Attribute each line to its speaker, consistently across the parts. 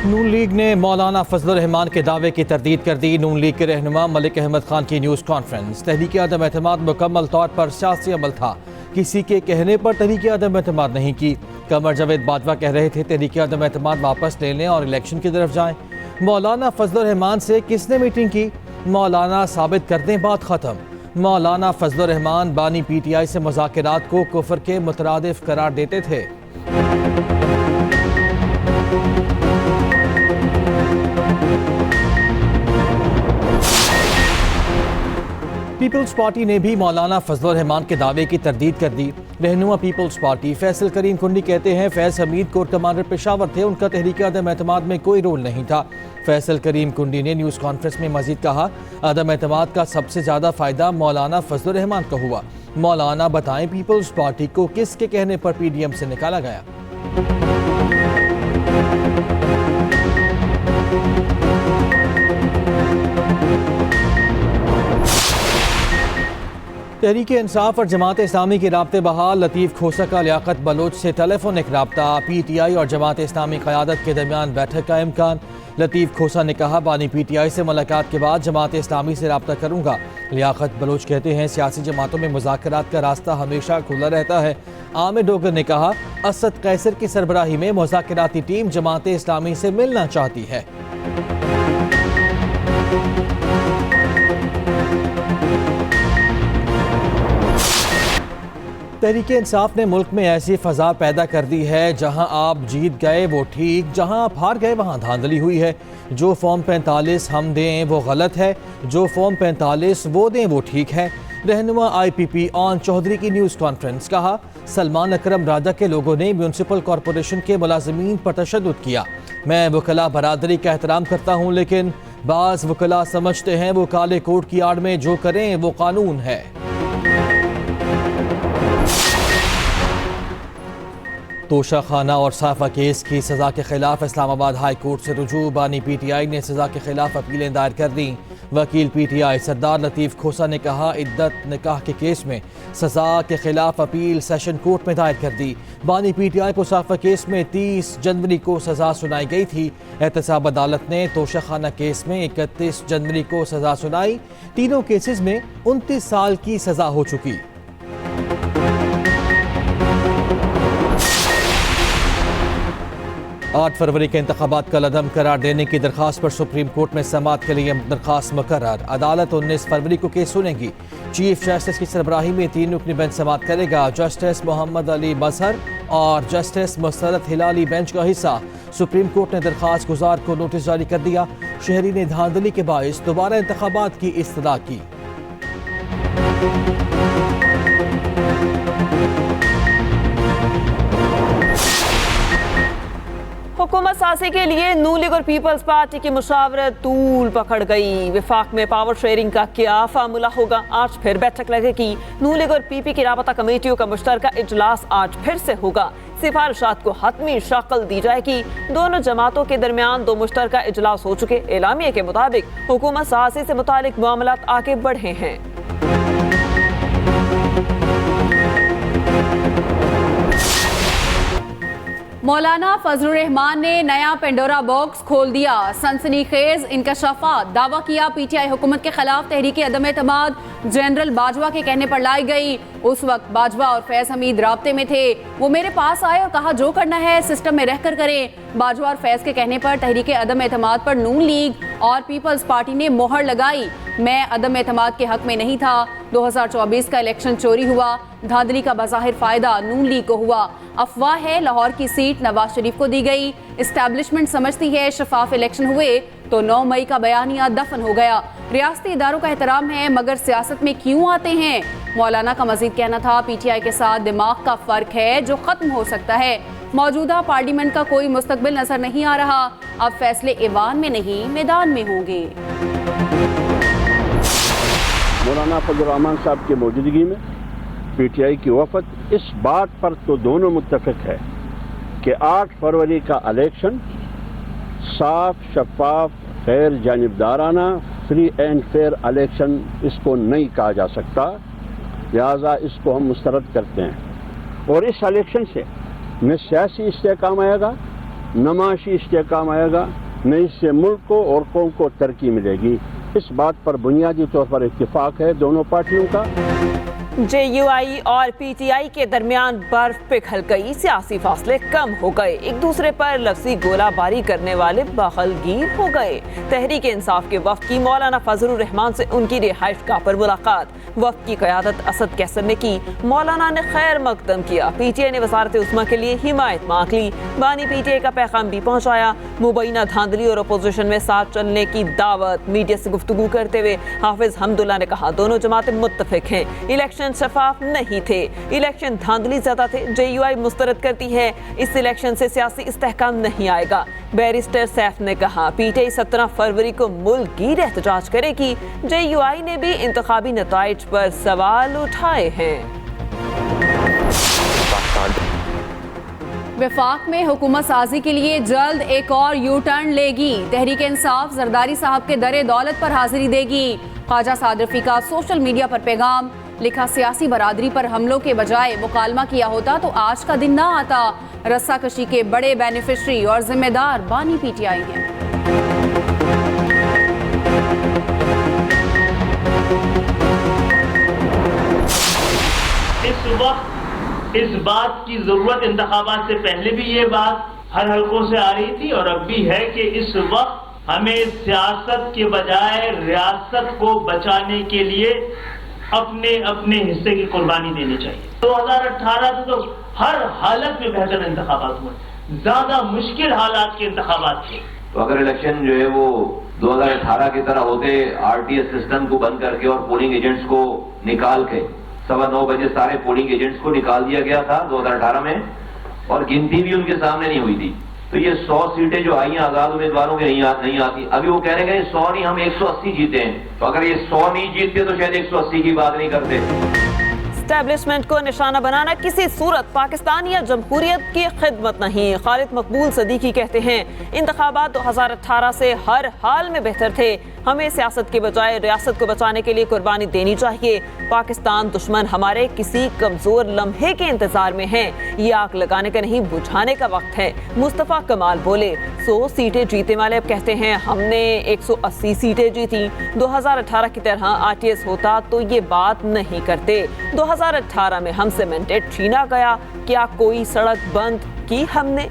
Speaker 1: नून league ने मौलाना फजलुर रहमान के दावे की तरदीद कर दी। नून लीग के रहनुमा मलिक अहमद खान की न्यूज़ कॉन्फ्रेंस। तहरीक अदम एतमाद मुकम्मल तौर पर सियासी अमल था, किसी के कहने पर तहरीक अदम एतमाद नहीं की। कमर जावेद बाजवा कह रहे थे तहरीक अदम एतमाद वापस ले लें और इलेक्शन की तरफ जाएं। मौलाना फजलुर रहमान से किसने मीटिंग की? मौलाना साबित कर दें बात ख़त्म। मौलाना फजलुर रहमान बानी PTI से मुज़ाकरात को कुफ्र के मुतरादिफ करार देते थे। पीपल्स पार्टी ने भी मौलाना फजलुर रहमान के दावे की तरदीद कर दी। रहनुमा पीपल्स पार्टी फैसल करीम कुंडी कहते हैं फैज़ हमीद कोर कमांडर पेशावर थे, उनका तहरीक अदम एतमाद में कोई रोल नहीं था। फैसल करीम कुंडी ने न्यूज़ कॉन्फ्रेंस में मजीद कहा अदम एतमाद का सबसे ज़्यादा फ़ायदा मौलाना फजलुर रहमान को हुआ। मौलाना बताएं पीपल्स पार्टी को किसके कहने पर PDM से निकाला गया? तहरीक इंसाफ और जमात इस्लामी के राब्ते बहाल। लतीफ़ खोसा का लियाकत बलोच से टेलीफोनिक राब्ता। PTI और जमात इस्लामी क़यादत के दरमियान बैठक का इम्कान। लतीफ़ खोसा ने कहा बानी PTI से मुलाकात के बाद जमात इस्लामी से राब्ता करूँगा। लियाकत बलोच कहते हैं सियासी जमातों में मुज़ाकरात का रास्ता हमेशा खुला रहता है। आमिर डोगर ने कहा असद कैसर की सरबराही में मुज़ाकराती टीम जमात इस्लामी से मिलना चाहती है। तहरीक इंसाफ ने मुल्क में ऐसी फ़ज़ा पैदा कर दी है जहां आप जीत गए वो ठीक, जहां आप हार गए वहां धांधली हुई है। जो फॉर्म 45 हम दें वो गलत है, जो फॉर्म 45 वो दें वो ठीक है। रहनुमा IPP ऑन चौधरी की न्यूज़ कॉन्फ्रेंस। कहा सलमान अकरम राजा के लोगों ने म्यूनसिपल कॉरपोरेशन के मुलाजिमीन पर तशद्दुद किया। मैं वकला बरादरी का एहतराम करता हूँ, लेकिन बाज़ वकला समझते हैं वो काले कोट की आड़ में जो करें वो कानून है। तोशा खाना और साफा केस की सज़ा के खिलाफ इस्लामाबाद हाई कोर्ट से रुजू। बानी PTI ने सज़ा के खिलाफ अपीलें दायर कर दी। वकील PTI सरदार लतीफ़ खोसा ने कहा इद्दत निकाह के केस में सज़ा के खिलाफ अपील सेशन कोर्ट में दायर कर दी। बानी PTI को साफा केस में 30 जनवरी को सज़ा सुनाई गई थी। एहतसाब अदालत ने तोशा खाना केस में 31 जनवरी को सज़ा सुनाई। तीनों केसेस में 29 साल की सज़ा हो चुकी। 8 फरवरी के इंतखाबात का लदम करार देने की दरख्वास्त पर सुप्रीम कोर्ट में समाअत के लिए दरख्वास्त मुकर्रर। अदालत 19 फरवरी को केस सुनेगी। चीफ जस्टिस की सरबराही में 3 रुकनी बेंच समाअत करेगा। जस्टिस मोहम्मद अली मजहर और जस्टिस मुसरत हिलाली बेंच का हिस्सा। सुप्रीम कोर्ट ने दरख्वास्त गुजार को नोटिस जारी कर दिया। शहरी ने धांधली के बाइस दोबारा इंतखाबात की इस्तदा की।
Speaker 2: हुकूमत साज़ी के लिए नून लीग और पीपल्स पार्टी की मुशावरत तूल पकड़ गई। विफाक में पावर शेयरिंग का क्या फार्मूला होगा? आज फिर बैठक लगेगी। नून लीग और PP की राबता कमेटियों का मुश्तरका इजलास आज फिर से होगा। सिफारिशात को हतमी शक्ल दी जाएगी। दोनों जमातों के दरमियान 2 मुश्तरका इजलास हो चुके। एलामिया के मुताबिक हुकूमत साज़ी से मुतालिक मामलात आगे बढ़े हैं।
Speaker 3: मौलाना फजलुर रहमान ने नया पेंडोरा बॉक्स खोल दिया। सनसनीखेज इंकशाफात। दावा किया PTI हुकूमत के खिलाफ तहरीक अदम एतमाद जनरल बाजवा के कहने पर लाई गई। उस वक्त बाजवा और फैज़ हमीद राब्ते में थे। वो मेरे पास आए और कहा जो करना है सिस्टम में रहकर करें। बाजवा और फैज़ के कहने पर तहरीक अदम एतमाद पर नून लीग और पीपल्स पार्टी ने मोहर लगाई। मैं अदम एतमाद के हक में नहीं था। 2024 का इलेक्शन चोरी हुआ। धांधली का बज़ाहिर फ़ायदा नून लीग को हुआ। अफवाह है लाहौर की सीट नवाज शरीफ को दी गई। इस्टेब्लिशमेंट समझती है शफाफ इलेक्शन हुए तो 9 मई का बयानिया दफन हो गया। रियासती इदारों का एहतराम है मगर सियासत में क्यों आते हैं? मौलाना का मजीद कहना था PTI के साथ दिमाग का फ़र्क है जो ख़त्म हो सकता है। मौजूदा पार्लियामेंट का कोई मुस्तकबिल नजर नहीं आ रहा। अब फैसले ईवान में नहीं मैदान में होंगे।
Speaker 4: मौलाना फजलुर रहमान साहब की मौजूदगी में PTI की वफद इस बात पर तो दोनों मुत्तफिक है कि 8 फरवरी का इलेक्शन साफ, शफाफ, गैर जानिबदाराना, फ्री एंड फेयर इलेक्शन इसको नहीं कहा जा सकता। लिहाजा इसको हम मुस्तरद करते हैं और इस इलेक्शन से न सियासी इस्तेहकाम आएगा नमाशी इस्तेहकाम आएगा, न इससे मुल्क को और कौम को तरक्की मिलेगी। इस बात पर बुनियादी तौर पर इत्तेफाक है दोनों पार्टियों का।
Speaker 2: JUI और PTI के दरमियान बर्फ पिघल गई, सियासी फासले कम हो गए, एक दूसरे पर लफ्जी गोलाबारी करने वाले बगलगीर हो गए। तहरीक इंसाफ के वफ्द की मौलाना फजलुर रहमान से उनकी रिहाइशगाह पर मुलाकात, वफ्द की क़यादत असद कैसर ने की, मौलाना ने खैर मकदम किया। PTI ने वज़ारत उस्मा के लिए हिमायत मांग ली, बानी PTI का पैगाम भी पहुँचाया। मुबैना धांधली और अपोजिशन में साथ चलने की दावत, मीडिया से गुफ्तगू करते हुए हाफिज हमदुल्ला ने कहा दोनों जमातें मुत्तफिक हैं, इलेक्शन शफाफ नहीं थे, इलेक्शन धांधली ज्यादा थे। JUI मुस्तरद करती है इस इलेक्शन से सियासी इस्तेहकाम नहीं आएगा। बैरिस्टर सैफ ने कहा PTI 17 फरवरी को मुल्क गिर एहतजाज करेगी। JUI ने भी इंतखाबी नताइज पर सवाल उठाए हैं।
Speaker 3: वफाक में हुकूमत साजी के लिए जल्द एक और यू टर्न लेगी। तहरीक इंसाफ जरदारी साहब के दरे दौलत पर हाजिरी देगी। ख्वाजा साद रफी का सोशल मीडिया पर पैगाम, लिखा सियासी बरादरी पर हमलों के बजाय मुकालमा किया होता तो आज का दिन ना आता। रस्साकशी के बड़े बेनिफिशरी और जिम्मेदार बानी PTI हैं।
Speaker 5: इस वक्त इस बात की जरूरत इंतखाबात से पहले भी ये बात हर हलकों से आ रही थी और अब भी है कि इस वक्त हमें सियासत के बजाय रियासत को बचाने के लिए अपने अपने हिस्से की कुर्बानी देनी चाहिए। 2018 से तो हर हालत में बेहतर इंतखाबात हुए, ज्यादा मुश्किल हालात के इंतखाबात थे।
Speaker 6: तो अगर इलेक्शन जो है वो 2018 की तरह होते, RTS सिस्टम को बंद करके और पोलिंग एजेंट्स को निकाल के 9:15 बजे सारे पोलिंग एजेंट्स को निकाल दिया गया था 2018 में, और गिनती भी उनके सामने नहीं हुई थी, तो ये 100 सीटें जो आई हैं आजाद उम्मीदवारों की नहीं आती। अभी वो कह रहे हैं 100 नहीं, हम 180 जीते हैं। तो अगर ये 100 नहीं जीतते तो शायद 180 की बात नहीं करते।
Speaker 2: एस्टैब्लिशमेंट को निशाना बनाना किसी सूरत पाकिस्तान या जमहूरियत की खिदमत नहीं। खालिद मकबूल सदीकी कहते हैं इंतखाबात 2018 से हर हाल में बेहतर थे, हमें सियासत के बजाय रियासत को बचाने के लिए कुर्बानी देनी चाहिए। पाकिस्तान दुश्मन हमारे किसी कमजोर लम्हे के इंतजार में है, ये आग लगाने का नहीं बुझाने का वक्त है। मुस्तफ़ा कमाल बोले 100 सीटें जीतने वाले अब कहते हैं हमने 180 सीटें जीती। 2018 की तरह RTS होता तो ये बात नहीं करते। 2018 में हमसे मैंडेट छीना गया, क्या कोई सड़क बंद की हमने?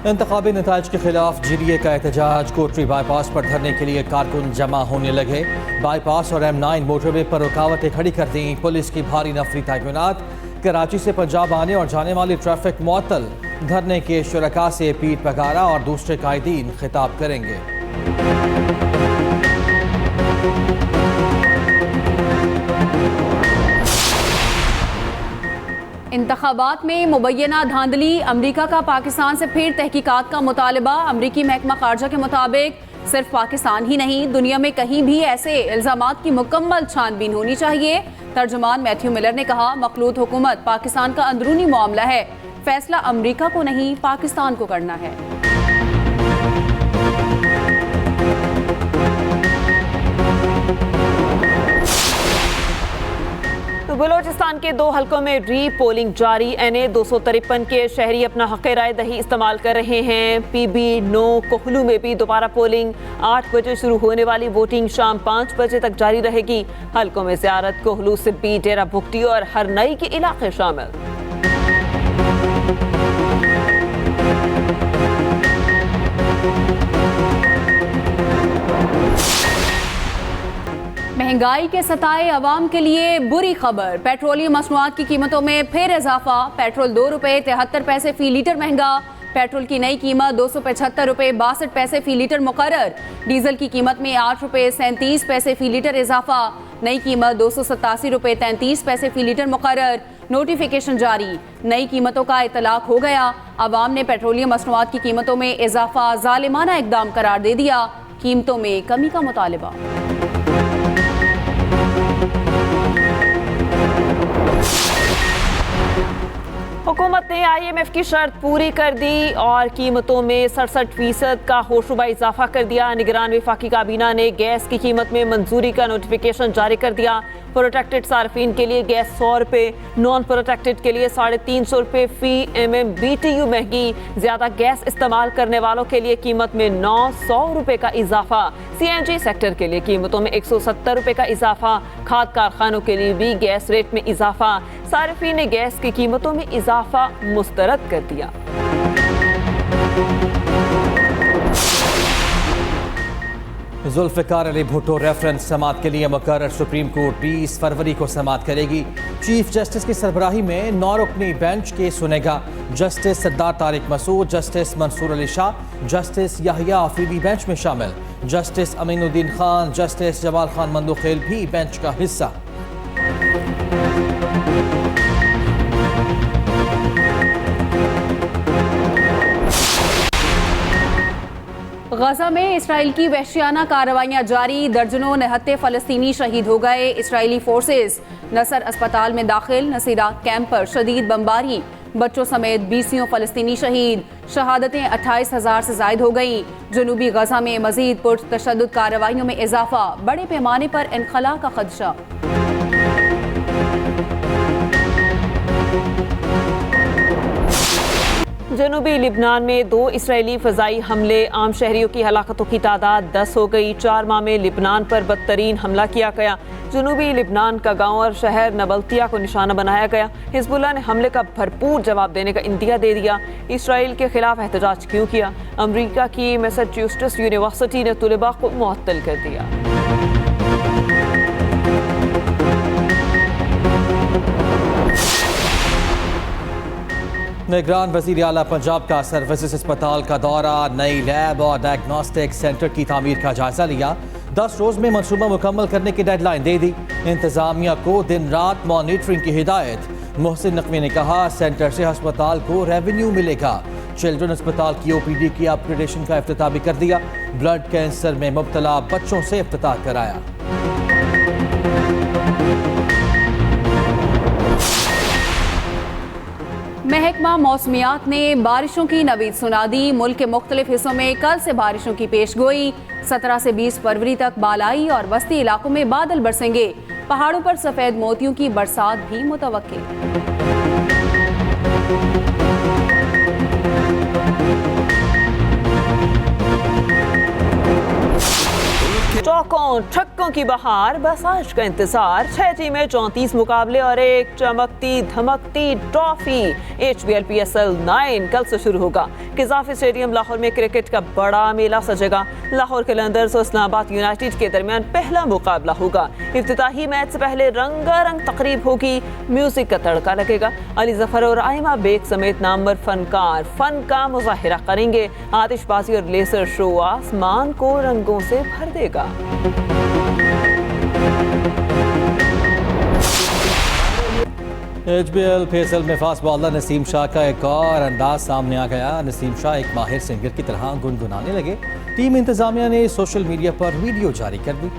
Speaker 1: इंतखाबी नताइज के खिलाफ GDA का एहतजाज, कोटरी बाईपास पर धरने के लिए कारकुन जमा होने लगे। बाईपास और M9 मोटरवे पर रुकावटें खड़ी कर दी, पुलिस की भारी नफरी तैनात। कराची से पंजाब आने और जाने वाली ट्रैफिक मुअत्तल, धरने के शुरका से पीट पगारा और दूसरे कायदीन खिताब करेंगे।
Speaker 3: इंतखाबात में मुबैना धांधली, अमरीका का पाकिस्तान से फिर तहकीकात का मुतालबा। अमरीकी महकमा खारजा के मुताबिक सिर्फ पाकिस्तान ही नहीं, दुनिया में कहीं भी ऐसे इल्जामात की मुकम्मल छानबीन होनी चाहिए। तर्जुमान मैथ्यू मिलर ने कहा मखलूत हुकूमत पाकिस्तान का अंदरूनी मामला है, फैसला अमरीका को नहीं पाकिस्तान को करना है।
Speaker 2: तो बलोचिस्तान के 2 हलकों में री पोलिंग जारी। NA 253 के शहरी अपना हक़ राय दही इस्तेमाल कर रहे हैं। PB 9 कोहलू में भी दोबारा पोलिंग। 8 बजे शुरू होने वाली वोटिंग शाम 5 बजे तक जारी रहेगी। हलकों में ज़ियारत, कोहलू, सिब्बी, डेरा भुगटी और हरनई के इलाके शामिल।
Speaker 3: महंगाई के सताए अवाम के लिए बुरी खबर, पेट्रोलियम मसनूआत की कीमतों में फिर इजाफा। पेट्रोल 2 रुपये 73 पैसे फी लीटर महंगा। पेट्रोल की नई कीमत 275 रुपये 62 पैसे फी लीटर मुकर्रर। डीजल की कीमत में 8 रुपये 37 पैसे फी लीटर इजाफा। नई कीमत 287 रुपये 33 पैसे फी लीटर मुकर्रर। नोटिफिकेशन जारी, नई कीमतों का इतलाक हो गया। अवाम ने पेट्रोलियम मसनूआत की कीमतों में इजाफा जालिमाना इकदाम करार दे दिया। कीमतों में कमी का मुतालबा।
Speaker 2: हुकूमत ने IMF की शर्त पूरी कर दी और कीमतों में 67% का होशरुबा इजाफा कर दिया। निगरान वफाकी काबीना ने गैस की कीमत में मंजूरी का नोटिफिकेशन जारी कर दिया। प्रोटेक्टेड सार्फिन के लिए गैस 100 रुपये, नॉन प्रोटेक्टेड के लिए 350 रुपये फी MMBTU महंगी। ज़्यादा गैस इस्तेमाल करने वालों के लिए कीमत में 900 रुपये का इजाफा। CNG सेक्टर के लिए कीमतों में 170 रुपये का इजाफा। खाद कारखानों के लिए भी गैस रेट में इजाफा। सार्फिन ने गैस की कीमतों में इजाफा मुस्तरद कर दिया।
Speaker 1: जुल्फ़िकार अली भुट्टो रेफरेंस समाअत के लिए मुकर्रर सुप्रीम कोर्ट 20 फरवरी को समाअत करेगी। चीफ जस्टिस की सरबराही में 9 रुकनी बेंच के सुनेगा। Justice Sardar Tariq Masood, justice Mansoor Ali Shah, justice Yahya Afridi bench में शामिल। जस्टिस अमीनुद्दीन खान, जस्टिस जमाल खान मंदोखेल भी बेंच का हिस्सा।
Speaker 3: गजा में इसराइल की वहशियाना कार्रवाइयां जारी। दर्जनों निहत्ते फलस्तीनी शहीद हो गए। इसराइली फोर्सेस नसर अस्पताल में दाखिल। नसीरा कैंप पर शदीद बमबारी। बच्चों समेत 20 फलस्तीनी शहीद। शहादतें 28,000 से जायद हो गई। जनूबी गजा में मजीद पुरतशद्दुद कार्रवाइयों में इजाफा। बड़े पैमाने पर इनखला का खदशा।
Speaker 2: जनूबी लिबनान में 2 इसराइली फ़ज़ाई हमले। आम शहरियों की हलाकतों की तादाद 10 हो गई। 4 माह में लिबनान पर बदतरीन हमला किया गया। जनूबी लिबनान का गांव और शहर नबल्तिया को निशाना बनाया गया। हिजबुल्लाह ने हमले का भरपूर जवाब देने का इंदिया दे दिया। इसराइल के खिलाफ एहतजाज क्यों किया? अमरीका की मैसाचुसेट्स यूनिवर्सिटी ने तुलबा को मुअत्तल कर दिया।
Speaker 1: निगरान वज़ीर आला पंजाब का सर्विसेज अस्पताल का दौरा, नई लैब और डायग्नोस्टिक सेंटर की तामीर का जायजा लिया। 10 रोज में मंसूबा मुकम्मल करने की डेडलाइन दे दी। इंतजामिया को दिन रात मॉनिटरिंग की हिदायत। मोहसिन नकवी ने कहा, सेंटर से अस्पताल को रेवेन्यू मिलेगा। चिल्ड्रन अस्पताल की OPD की अपग्रेडेशन का इफ्तिताह भी कर दिया। ब्लड कैंसर में मुब्तला बच्चों से इफ्तिताह कराया।
Speaker 3: महकमा मौसमियात ने बारिशों की नवीद सुना दी। मुल्क के मुख्तलिफ हिस्सों में कल से बारिशों की पेशगोई। 17 से 20 फरवरी तक बालाई और वस्ती इलाकों में बादल बरसेंगे। पहाड़ों पर सफेद मोतियों की बरसात भी मुतवक्किल।
Speaker 2: चौकों छक्कों की बहार, बस आज का इंतजार। 6 टीमें, 34 मुकाबले और एक चमकती धमकती ट्रॉफी। HBL PSL 9 कल से शुरू होगा। क़ज़ाफ़ी स्टेडियम लाहौर में क्रिकेट का बड़ा मेला सजेगा। लाहौर कलंदर्स और इस्लामाबाद यूनाइटेड के दरमियान पहला मुकाबला होगा। इफ्तिताही मैच से पहले रंगारंग तकरीब होगी। म्यूजिक का तड़का लगेगा। अली जफर और आइमा बेग समेत नामवर फनकार फन का मुजाहिरा करेंगे। आतिशबाजी और लेजर शो आसमान को रंगों से भर देगा।
Speaker 1: HBL PSL में फास्ट बॉलर नसीम शाह का एक और अंदाज सामने आ गया। नसीम शाह एक माहिर सिंगर की तरह गुनगुनाने लगे। टीम इंतजामिया ने सोशल मीडिया पर वीडियो जारी कर दी।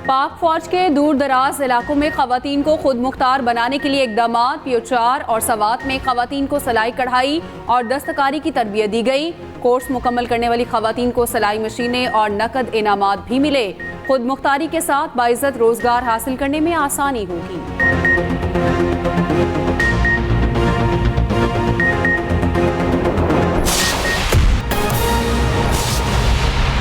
Speaker 3: पाक फौज के दूर दराज इलाकों में खवातीन को खुद मुख्तार बनाने के लिए इकदाम। PO4 और सवात में खवातीन को सिलाई कढ़ाई और दस्तकारी की तरबियत दी गई। कोर्स मुकम्मल करने वाली खवातीन को सिलाई मशीनें और नकद इनामात भी मिले। खुद मुख्तारी के साथ बाइज्जत रोजगार हासिल करने में आसानी होगी।